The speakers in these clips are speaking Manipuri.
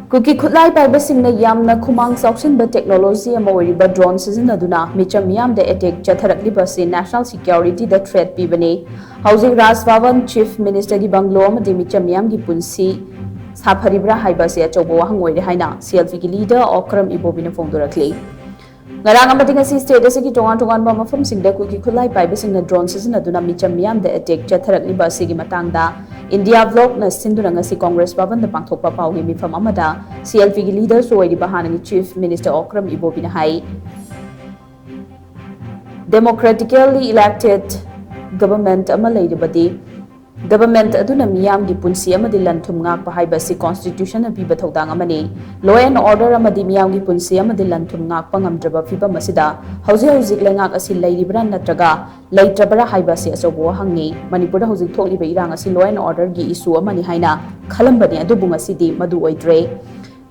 Kuki Khutlai Paiba Shing YAMNA KHUMANG CHAOSHINBA technology ama OIRIBA drone SHIJINNADUNA MEECHAM YAMDA attack Chattharakliba se national security da threat PIBANI HOUJIK BHAWAN Chief Minister ki Bungalow amadi MEECHAM YAM ki PUNSI SAPHARIBRA HAIBA se ACHOUBA WAHANG OIRE HAINA CLV ki leader OKRAM IBOBI na PHONGDORAKLI Ngarang amadi ngasi state ase ki tongan ba mafam singda Kuki Khutlai Paiba Shing drone SHIJINNADUNA MEECHAM YAMDA attack Chattharakliba se ki matangda India vlog na sinduna ngasi Congress Bhawan da pangthokpa paugi mifam amada CLV ki leader so OIRIBA hanangi Chief Minister OKRAM IBOBI na hai democratically elected government ama leiribadi government aduna miyam gi punsi amadi lanthum ngak pa haiba si constitution na piba thodang amani law and order amadi miyam gi punsi amadi lanthum ngak pa ngamdraba fiba masida hauzik lengak asi leiribra natraga leitrabra haiba si asobo hangi manipur da hauzik thokliba irang asi law and order gi issue amani haina khalambani adu bungasidi madu oidre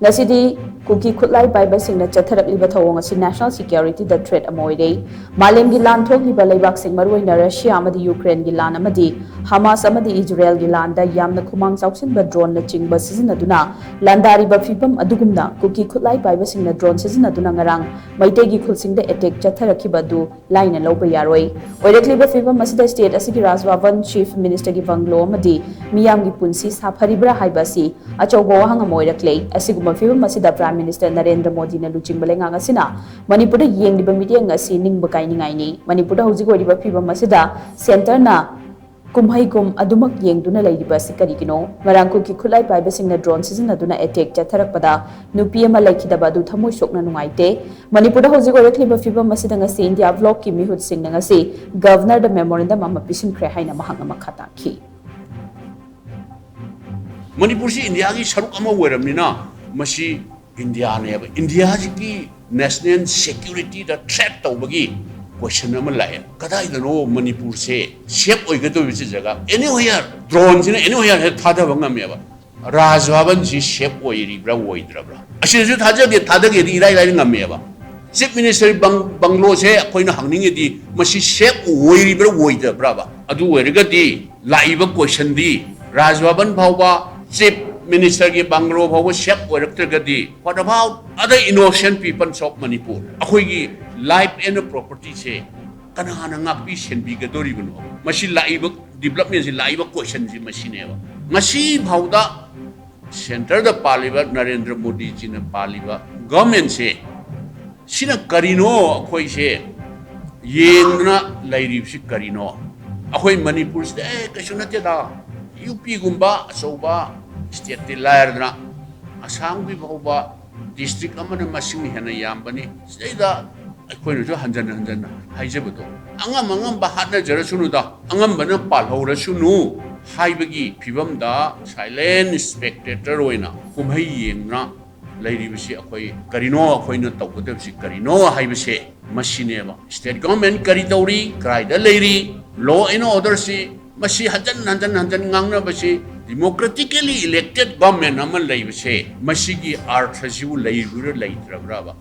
ngasidi Kuki Khutlai Paiba Shing Chattharakliba thawong asi national security da threat amoire malem gi lan thokliba leibak sing maruina Russia amadi Ukraine gi lan amadi Hamas amadi Israel gi lan da yamna khumang chaushinba drone na chingba SHIJINNADUNA landariba fibam adugumna Kuki Khutlai Paiba Shing drone SHIJINNADUNA ngarang maitei gi khulsing da attack chattharakhiba du laina loba yaroi oirakliba fibam asida state asigi Bhawan Chief Minister gi Bungalow amadi miyam gi punsi SAPHARIBRA haibasi achouba wahang amoiraklei asiguma fibam asida Prime Minister Narendra Modi na luching balenga ngasina Manipur da yengliba media ngasi ningba kainingai ni Manipur da hojik oiriba phibam masida center na kumhaigum adumak yengduna leiriba sikarigino marang Kuki Khutlai Paiba Shing drone SHIJINNADUNA attack chatharakpada nupi ama laikhidaba du thamoi sokna nungaite Manipur da hojik oirakliba phibam masida ngasi India vlog ki mihut sing na ngasi governor da memorandum ama pisimkhre haina mahang ama khata khi Manipur si India gi saruk ama weramnina masi India ne India ki national security da threat tawbagi question ama lae kadai da no Manipur se shape oigado bi jaga anywhere drone sine anywhere thada banga me ba Bhawan ji shape oiribra oidrabra asi ju thadage di irai ngame ba Chief Minister Bungalow se koina hangning di masi shape oiribra oidabra ba adu oiriga di laiba question di Bhawan bhawba Chief Minister ki Bungalow bhawa shape oiraktragadi what about other innocent people of Manipur akhoi gi life and property se kanahana ngakpi senbi gadori buno masi laiba development si laiba question si machine ba masi bhawda center da paliba Narendra Modi ji na paliba government se sina karino akhoi se yengna lairib si karino akhoi Manipur se kashuna te da UP gumba asoba state ti layer na asang bi bhawba district amana masing hena yambani seida akhoi no hanjan haijabado angam bahatna jara sunu da angam bana palhora sunu haibagi phibam da silent spectator oina kumhai yengna lairi bisi akhoi karino akhoi na tawgada bisi karino haibase machine ba state government kari tauri krai da lairi law and order si masi hanjan ngangna basi democratically elected government amal laibase masigi arthasiu laibura laitrabra ba